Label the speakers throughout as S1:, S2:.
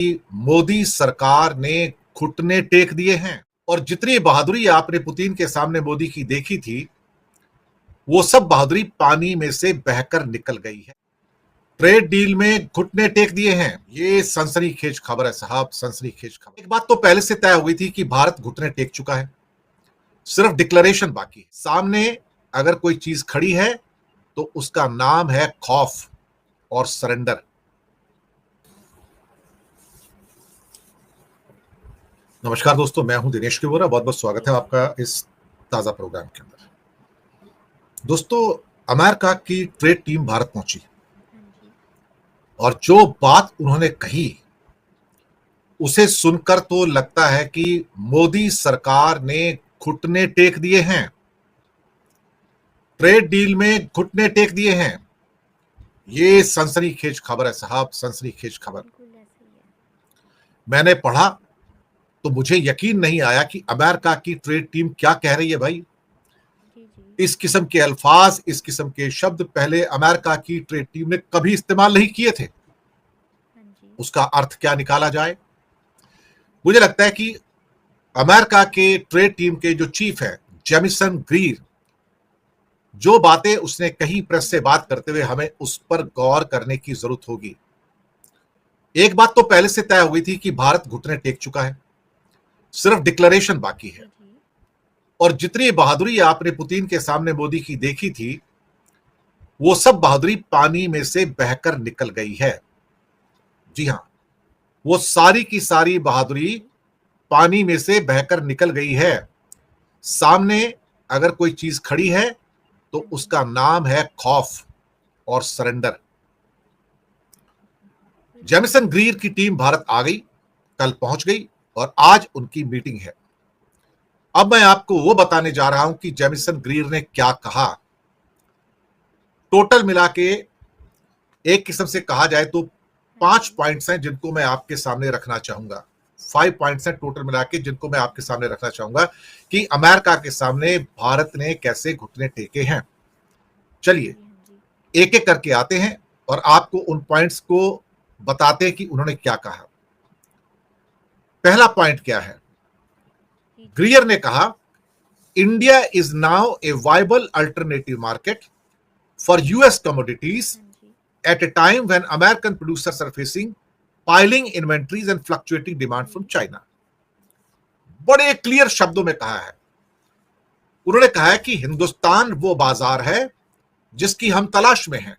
S1: मोदी सरकार ने घुटने टेक दिए हैं और जितनी बहादुरी आपने पुतिन के सामने मोदी की देखी थी वो सब बहादुरी पानी में से बहकर निकल गई है। ट्रेड डील में घुटने टेक दिए हैं, ये सनसनीखेज खबर है साहब, सनसनीखेज खबर। एक बात तो पहले से तय हो गई थी कि भारत घुटने टेक चुका है, सिर्फ डिक्लेरेशन बाकी है। सामने अगर कोई चीज खड़ी है तो उसका नाम है खौफ और सरेंडर। नमस्कार दोस्तों, मैं हूं दिनेश किबोरा, बहुत बहुत स्वागत है आपका इस ताजा प्रोग्राम के अंदर। दोस्तों, अमेरिका की ट्रेड टीम भारत पहुंची और जो बात उन्होंने कही उसे सुनकर तो लगता है कि मोदी सरकार ने घुटने टेक दिए हैं, ट्रेड डील में घुटने टेक दिए हैं। ये सनसनीखेज खबर है साहब, सनसनीखेज खबर। मैंने पढ़ा तो मुझे यकीन नहीं आया कि अमेरिका की ट्रेड टीम क्या कह रही है भाई। इस किस्म के अल्फाज, इस किस्म के शब्द पहले अमेरिका की ट्रेड टीम ने कभी इस्तेमाल नहीं किए थे। उसका अर्थ क्या निकाला जाए? मुझे लगता है कि अमेरिका के ट्रेड टीम के जो चीफ है जेमिसन ग्रीर, जो बातें उसने कही प्रेस से बात करते हुए, हमें उस पर गौर करने की जरूरत होगी। एक बात तो पहले से तय हो गई थी कि भारत घुटने टेक चुका है, सिर्फ डिक्लेरेशन बाकी है। और जितनी बहादुरी आपने पुतिन के सामने मोदी की देखी थी वो सब बहादुरी पानी में से बहकर निकल गई है। जी हां, वो सारी की सारी बहादुरी पानी में से बहकर निकल गई है। सामने अगर कोई चीज खड़ी है तो उसका नाम है खौफ और सरेंडर। जेमिसन ग्रीर की टीम भारत आ गई, कल पहुंच गई और आज उनकी मीटिंग है। अब मैं आपको वो बताने जा रहा हूं कि जेमिसन ग्रीर ने क्या कहा। टोटल मिला के एक किस्म से कहा जाए तो 5 पॉइंट्स हैं जिनको मैं आपके सामने रखना चाहूंगा। 5 पॉइंट्स हैं टोटल मिला के जिनको मैं आपके सामने रखना चाहूंगा कि अमेरिका के सामने भारत ने कैसे घुटने टेके हैं। चलिए एक एक करके आते हैं और आपको उन पॉइंट्स को बताते हैं कि उन्होंने क्या कहा। पहला पॉइंट क्या है? ग्रीयर ने कहा, India is now A viable alternative market for US commodities at a time when American producers are facing piling inventories and fluctuating demand from China। बड़े क्लियर शब्दों में कहा है। उन्होंने कहा है कि हिंदुस्तान वो बाजार है जिसकी हम तलाश में हैं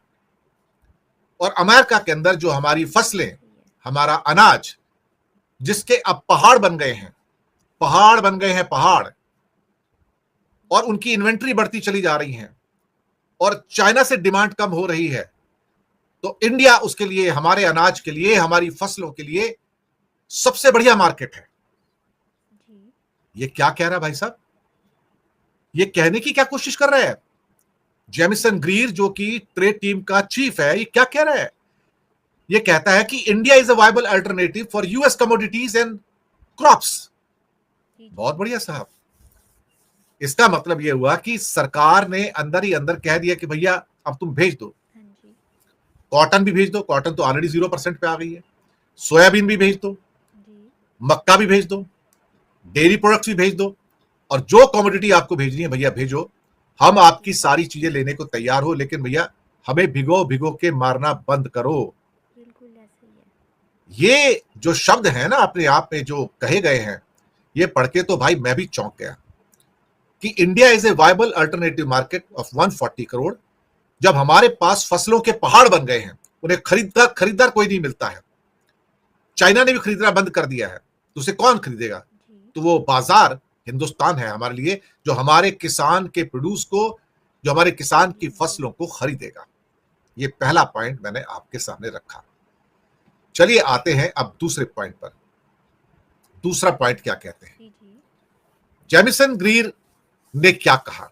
S1: और अमेरिका के अंदर जो हमारी फसलें, हमारा अनाज, जिसके अब पहाड़ बन गए हैं, पहाड़ बन गए हैं, पहाड़, और उनकी इन्वेंट्री बढ़ती चली जा रही है और चाइना से डिमांड कम हो रही है, तो इंडिया उसके लिए, हमारे अनाज के लिए, हमारी फसलों के लिए सबसे बढ़िया मार्केट है। ये क्या कह रहा है भाई साहब? ये कहने की क्या कोशिश कर रहा है जेमिसन ग्रीर, जो कि ट्रेड टीम का चीफ है? ये क्या कह रहा है? ये कहता है कि India is a viable alternative for US commodities and crops. बहुत बढ़िया साहब। इसका मतलब यह हुआ कि सरकार ने अंदर ही अंदर कह दिया कि भैया अब तुम भेज दो, कॉटन भी भेज दो, कॉटन तो ऑलरेडी 0% पे आ गई है, सोयाबीन भी भेज दो, मक्का भी भेज दो, डेयरी प्रोडक्ट्स भी भेज दो, और जो कमोडिटी आपको भेजनी है भैया भेजो, हम आपकी सारी चीजें लेने को तैयार हो, लेकिन भैया हमें भिगो भिगो के मारना बंद करो। ये जो शब्द है ना अपने आप में जो कहे गए हैं, ये पढ़ के तो भाई मैं भी चौंक गया कि India is a viable alternative market of 140 crore. जब हमारे पास फसलों के पहाड़ बन गए हैं, उन्हें खरीदार कोई नहीं मिलता है, चाइना ने भी खरीदना बंद कर दिया है, तो उसे कौन खरीदेगा? तो वो बाजार हिंदुस्तान है हमारे लिए, जो हमारे किसान के प्रोड्यूस को, जो हमारे किसान की फसलों को खरीदेगा। ये पहला पॉइंट मैंने आपके सामने रखा। चलिए आते हैं अब दूसरे पॉइंट पर। दूसरा पॉइंट क्या कहते हैं? जेमिसन ग्रीर ने क्या कहा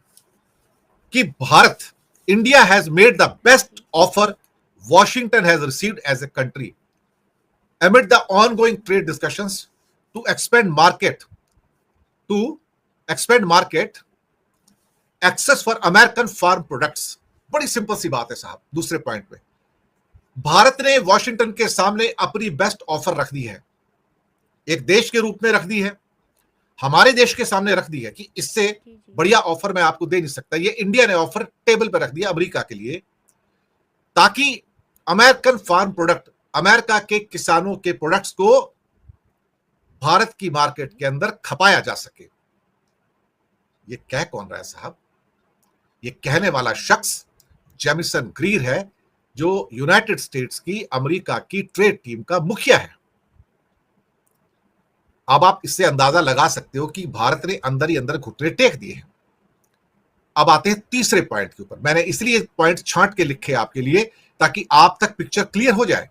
S1: कि Bharat, India has made the best offer Washington has received as a country amid the ongoing trade discussions to expand market access for American farm products। बड़ी सिंपल सी बात है साहब। दूसरे पॉइंट में भारत ने वॉशिंगटन के सामने अपनी बेस्ट ऑफर रख दी है, एक देश के रूप में रख दी है, हमारे देश के सामने रख दी है कि इससे बढ़िया ऑफर मैं आपको दे नहीं सकता। ये इंडिया ने ऑफर टेबल पर रख दिया अमेरिका के लिए, ताकि अमेरिकन फार्म प्रोडक्ट, अमेरिका के किसानों के प्रोडक्ट्स को भारत की मार्केट के अंदर खपाया जा सके। ये कह कौन रहा है साहब? ये कहने वाला शख्स जेमिसन ग्रीर है, जो यूनाइटेड स्टेट्स की अमेरिका की ट्रेड टीम का मुखिया है। अब आप इससे अंदाजा लगा सकते हो कि भारत ने अंदर ही अंदर घुटने टेक दिए हैं। अब आते हैं तीसरे पॉइंट के ऊपर। मैंने इसलिए पॉइंट छांट के लिखे आपके लिए ताकि आप तक पिक्चर क्लियर हो जाए।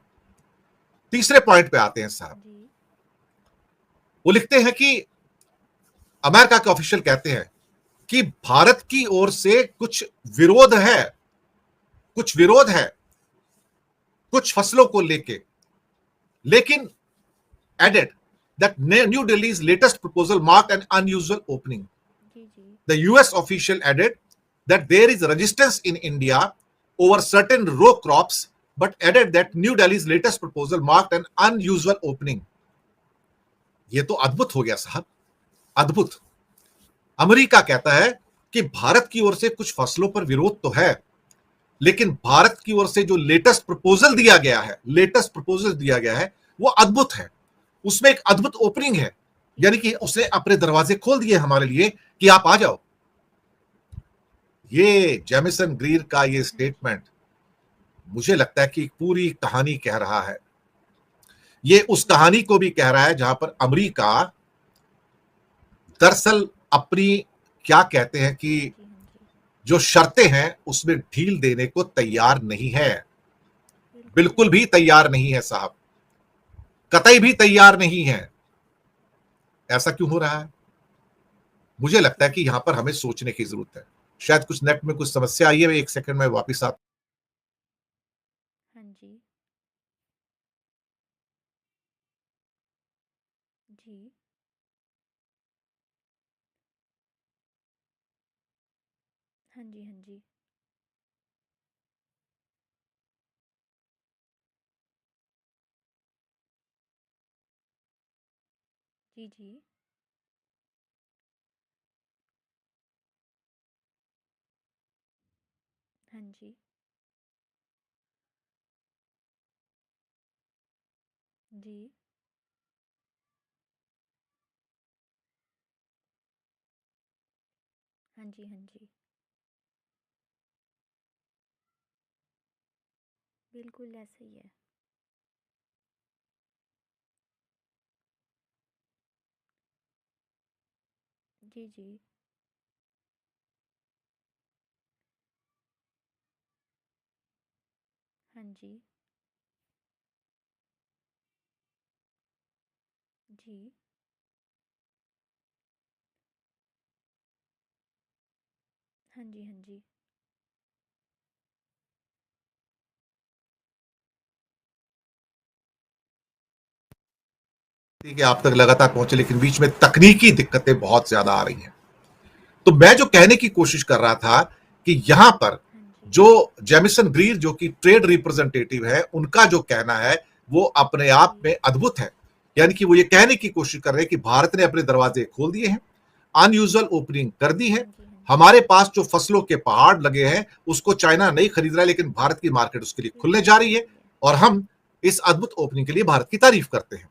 S1: तीसरे पॉइंट पे आते हैं साहब। वो लिखते हैं कि अमेरिका के ऑफिशियल कहते हैं कि भारत की ओर से कुछ विरोध है, कुछ फसलों को लेके, लेकिन added that New Delhi's latest proposal marked an unusual opening. The US official added that there is resistance in India over certain row crops, but added that New Delhi's latest proposal marked an unusual opening. ये तो अद्भुत हो गया साहब, अद्भुत। America कहता है कि भारत की ओर से कुछ फसलों पर विरोध तो है, लेकिन भारत की ओर से जो लेटेस्ट प्रपोजल दिया गया है वो अद्भुत है। उसमें एक अद्भुत ओपनिंग है, यानी कि उसने अपने दरवाजे खोल दिए हमारे लिए कि आप आ जाओ। ये जेमिसन ग्रीर का ये स्टेटमेंट मुझे लगता है कि पूरी कहानी कह रहा है। ये उस कहानी को भी कह रहा है जहां पर अमेरिका दरअसल अपनी, क्या कहते हैं कि जो शर्तें हैं उसमें ढील देने को तैयार नहीं है, बिल्कुल भी तैयार नहीं है साहब, कतई भी तैयार नहीं है। ऐसा क्यों हो रहा है? मुझे लगता है कि यहां पर हमें सोचने की जरूरत है। शायद कुछ नेट में कुछ समस्या आई है, एक सेकंड में वापस आता।
S2: हाँ जी जी हाँ जी हाँ जी जी जी हाँ जी जी हाँ जी हाँ जी बिल्कुल ऐसा ही है। जी जी हाँ जी जी हाँ जी हाँ जी
S1: कि आप तक लगातार पहुंचे, लेकिन बीच में तकनीकी दिक्कतें बहुत ज्यादा आ रही हैं। तो मैं जो कहने की कोशिश कर रहा था कि यहां पर
S2: हाँ जी
S1: जो जेमिसन ग्रीर जो कि ट्रेड रिप्रेजेंटेटिव है, उनका जो कहना है वो अपने आप
S2: जी
S1: में अद्भुत है। यानी कि वो ये कहने की कोशिश कर रहे हैं कि भारत ने अपने दरवाजे खोल दिए हैं, अनयूजुअल ओपनिंग कर दी
S2: हाँ
S1: है।
S2: जी हाँ जी
S1: हमारे पास जो फसलों के पहाड़ लगे हैं उसको चाइना नहीं खरीद रहा है, लेकिन भारत की मार्केट उसके लिए खुलने जा
S2: बिल्कुल
S1: रही है,
S2: सही है।
S1: और हम इस अद्भुत ओपनिंग के लिए भारत की तारीफ करते हैं।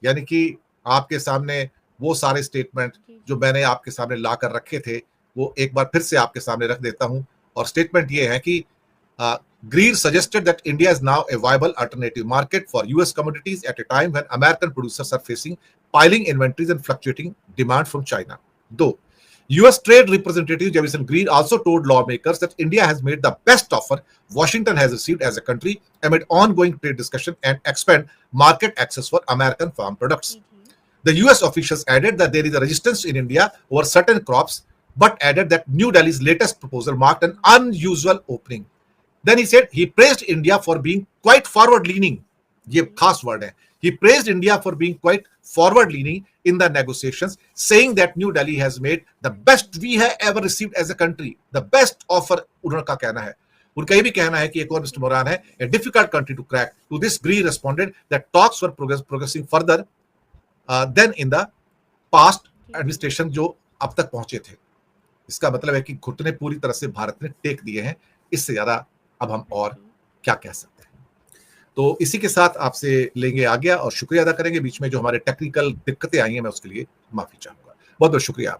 S1: यानी कि आपके सामने वो सारे स्टेटमेंट
S2: जी
S1: जो
S2: जी
S1: मैंने आपके सामने ला कर रखे थे वो एक बार फिर से आपके सामने रख देता हूं। और स्टेटमेंट ये है कि Greer suggested that India is now a viable alternative market for US commodities at a time when American producers are facing piling inventories and fluctuating demand from China. Though US Trade Representative Jamison Greer also told lawmakers that India has made the best offer Washington has received as a country amid ongoing trade discussion and expand market access for American farm products.
S2: Ji ji
S1: The US officials added that there is a resistance in India over certain crops, but added that New Delhi's latest proposal marked an unusual opening. Then he said he praised India for being quite forward leaning. ये
S2: जी
S1: खास word है. He praised India for being quite forward leaning in the negotiations, saying that New Delhi has made the best we have ever received as a country. The best offer उन्होंने का कहना है. उनका ये भी कहना है कि एक और मिस्टर मोरान है, a difficult country to crack. To this Gree responded that talks were progressing further than in the past
S2: G G
S1: administration जो अब तक पहुंचे थे। इसका मतलब है कि घुटने पूरी तरह से भारत ने टेक दिए हैं। इससे ज्यादा अब हम
S2: हाँ
S1: और
S2: जी
S1: क्या कह सकते हैं। तो इसी के साथ आपसे लेंगे आज्ञा और शुक्रिया अदा करेंगे। बीच में जो हमारे टेक्निकल दिक्कतें आई हैं मैं उसके लिए माफी चाहूंगा। बहुत बहुत शुक्रिया।